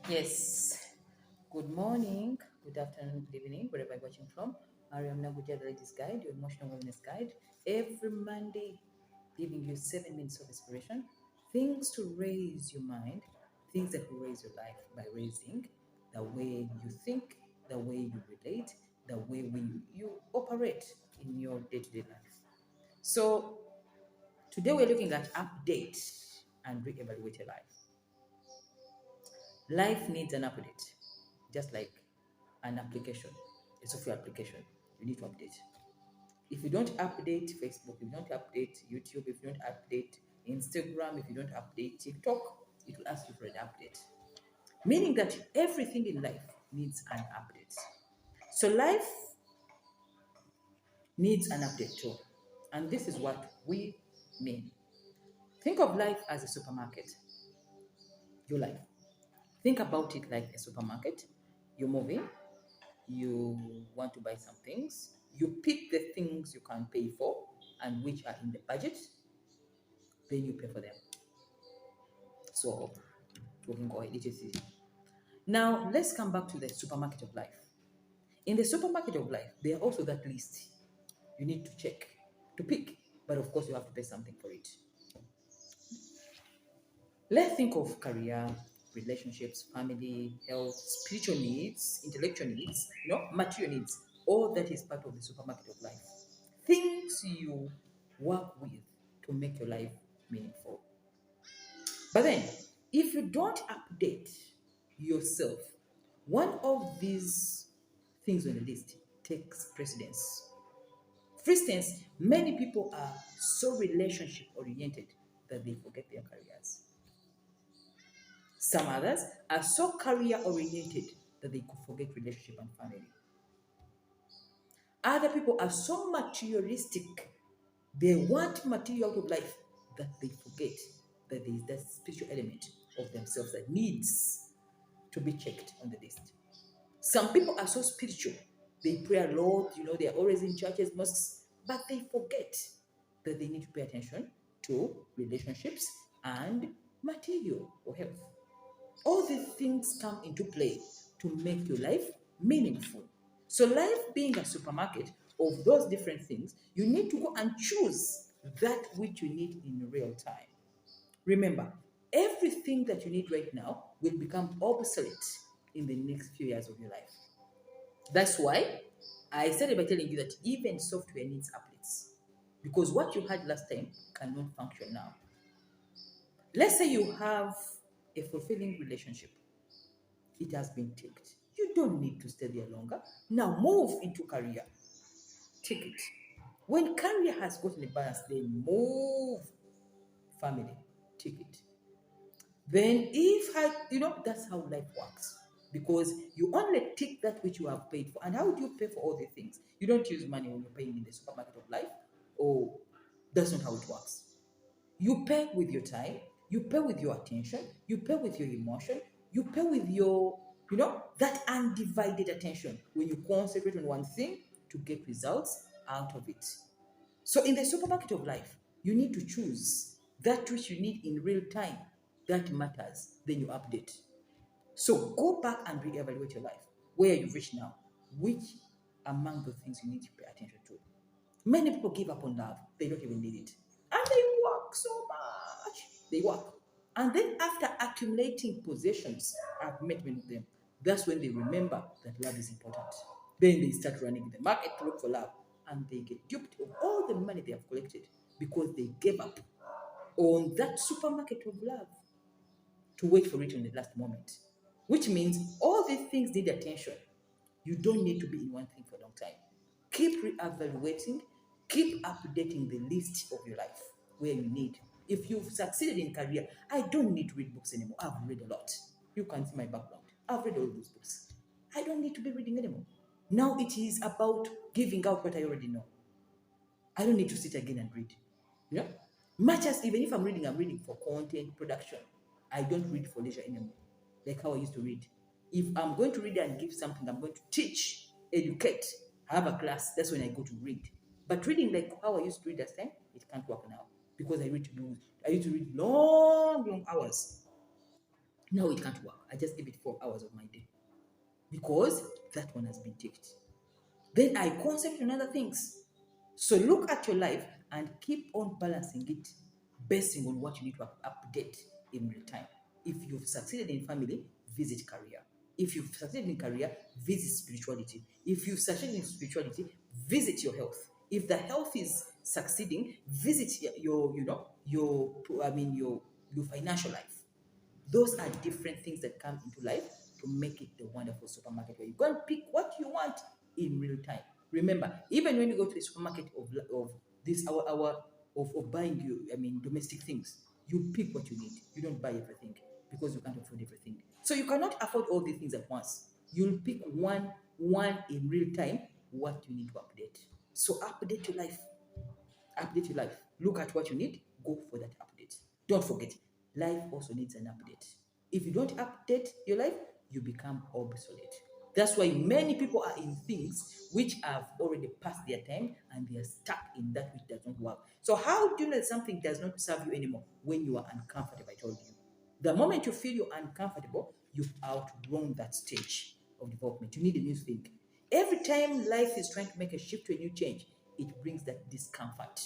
Yes. Good morning, good afternoon, good evening, wherever you're watching from. Mariam the Ladies Guide, your emotional wellness guide. Every Monday, giving you 7 minutes of inspiration, things to raise your mind, things that will raise your life by raising the way you think, the way you relate, the way you operate in your day-to-day life. So today we're looking at update and reevaluate your life. Life needs an update, just like an application, a software application. You need to update. If you don't update Facebook, if you don't update YouTube, if you don't update Instagram, if you don't update TikTok, it will ask you for an update. Meaning that everything in life needs an update. So life needs an update too. And this is what we mean. Think of life as a supermarket. Your life. Think about it like a supermarket. You're moving, you want to buy some things, you pick the things you can pay for and which are in the budget, then you pay for them. So, talking about literacy. Now, let's come back to the supermarket of life. In the supermarket of life, there are also that list you need to check, to pick, but of course, you have to pay something for it. Let's think of career, relationships, family, health, spiritual needs, intellectual needs, material needs. All that is part of the supermarket of life. Things you work with to make your life meaningful. But then, if you don't update yourself, one of these things on the list takes precedence. For instance, many people are so relationship oriented that they forget their careers. Some others are so career oriented that they could forget relationship and family. Other people are so materialistic, they want material out of life that they forget that there is that spiritual element of themselves that needs to be checked on the list. Some people are so spiritual, they pray a lot, they're always in churches, mosques, but they forget that they need to pay attention to relationships and material or health. All these things come into play to make your life meaningful. So, life being a supermarket of those different things, you need to go and choose that which you need in real time. Remember, everything that you need right now will become obsolete in the next few years of your life. That's why I started by telling you that even software needs updates because what you had last time cannot function now. Let's say you have a fulfilling relationship, it has been ticked. You don't need to stay there longer. Now move into career. Tick it. When career has gotten a balance, then move family. Tick it. Then that's how life works. Because you only tick that which you have paid for. And how do you pay for all the things? You don't use money when you're paying in the supermarket of life. Oh, that's not how it works. You pay with your time, you pay with your attention, you pay with your emotion, you pay with your, that undivided attention when you concentrate on one thing to get results out of it. So in the supermarket of life, you need to choose that which you need in real time that matters, then you update. So go back and reevaluate your life, where you've reached now, which among the things you need to pay attention to. Many people give up on love, they don't even need it. And they work so much. They work. And then after accumulating possessions, I've met many of them, that's when they remember that love is important. Then they start running in the market to look for love. And they get duped of all the money they have collected because they gave up on that supermarket of love to wait for it in the last moment. Which means all these things need attention. You don't need to be in one thing for a long time. Keep reevaluating, keep updating the list of your life where you need. If you've succeeded in career, I don't need to read books anymore. I've read a lot. You can see my background. I've read all those books. I don't need to be reading anymore. Now it is about giving out what I already know. I don't need to sit again and read. You know? Much as even if I'm reading for content production. I don't read for leisure anymore, like how I used to read. If I'm going to read and give something, I'm going to teach, educate, have a class, that's when I go to read. But reading like how I used to read last time, it can't work now because I used to read long, long hours. Now it can't work. I just give it 4 hours of my day because that one has been ticked. Then I concentrate on other things. So look at your life and keep on balancing it, basing on what you need to update in real time. If you've succeeded in family, visit career. If you've succeeded in career, visit spirituality. If you've succeeded in spirituality, visit your health. If the health is succeeding, visit your financial life. Those are different things that come into life to make it the wonderful supermarket where you go and pick what you want in real time. Remember, even when you go to the supermarket of this hour of buying domestic things, you pick what you need. You don't buy everything because you can't afford everything. So you cannot afford all these things at once. You'll pick one in real time what you need to update. So update your life. Update your life. Look at what you need, go for that update. Don't forget, life also needs an update. If you don't update your life, you become obsolete. That's why many people are in things which have already passed their time and they are stuck in that which does not work. So how do you know that something does not serve you anymore? When you are uncomfortable, I told you. The moment you feel you're uncomfortable, you've outgrown that stage of development. You need a new thing. Every time life is trying to make a shift to a new change, it brings that discomfort,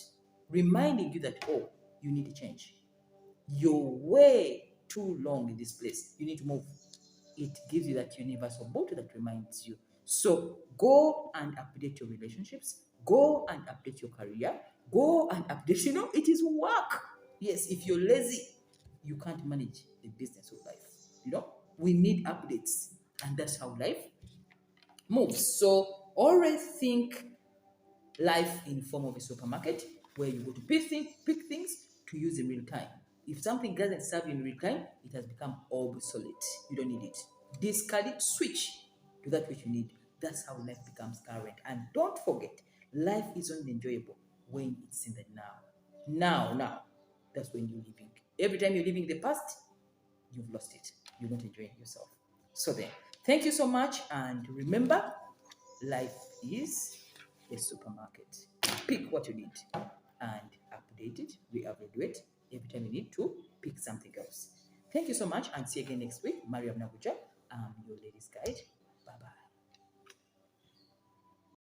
reminding you that, oh, you need to change. You're way too long in this place. You need to move. It gives you that universal boat that reminds you. So go and update your relationships. Go and update your career. Go and update, it is work. Yes, if you're lazy, you can't manage the business of life. We need updates. And that's how life moves. So always think life in form of a supermarket where you go to pick things to use in real time. If something doesn't serve you in real time, it has become obsolete. You don't need it. Discard it, switch to that which you need. That's how life becomes current. And don't forget, life is only enjoyable when it's in the now. Now. That's when you're living. Every time you're living the past, you've lost it. You're not enjoying yourself. So then, thank you so much. And remember, life is a supermarket. Pick what you need and update it, re-evaluate every time you need to pick something else. Thank you so much and see you again next week. Mariam Naguja, your ladies guide.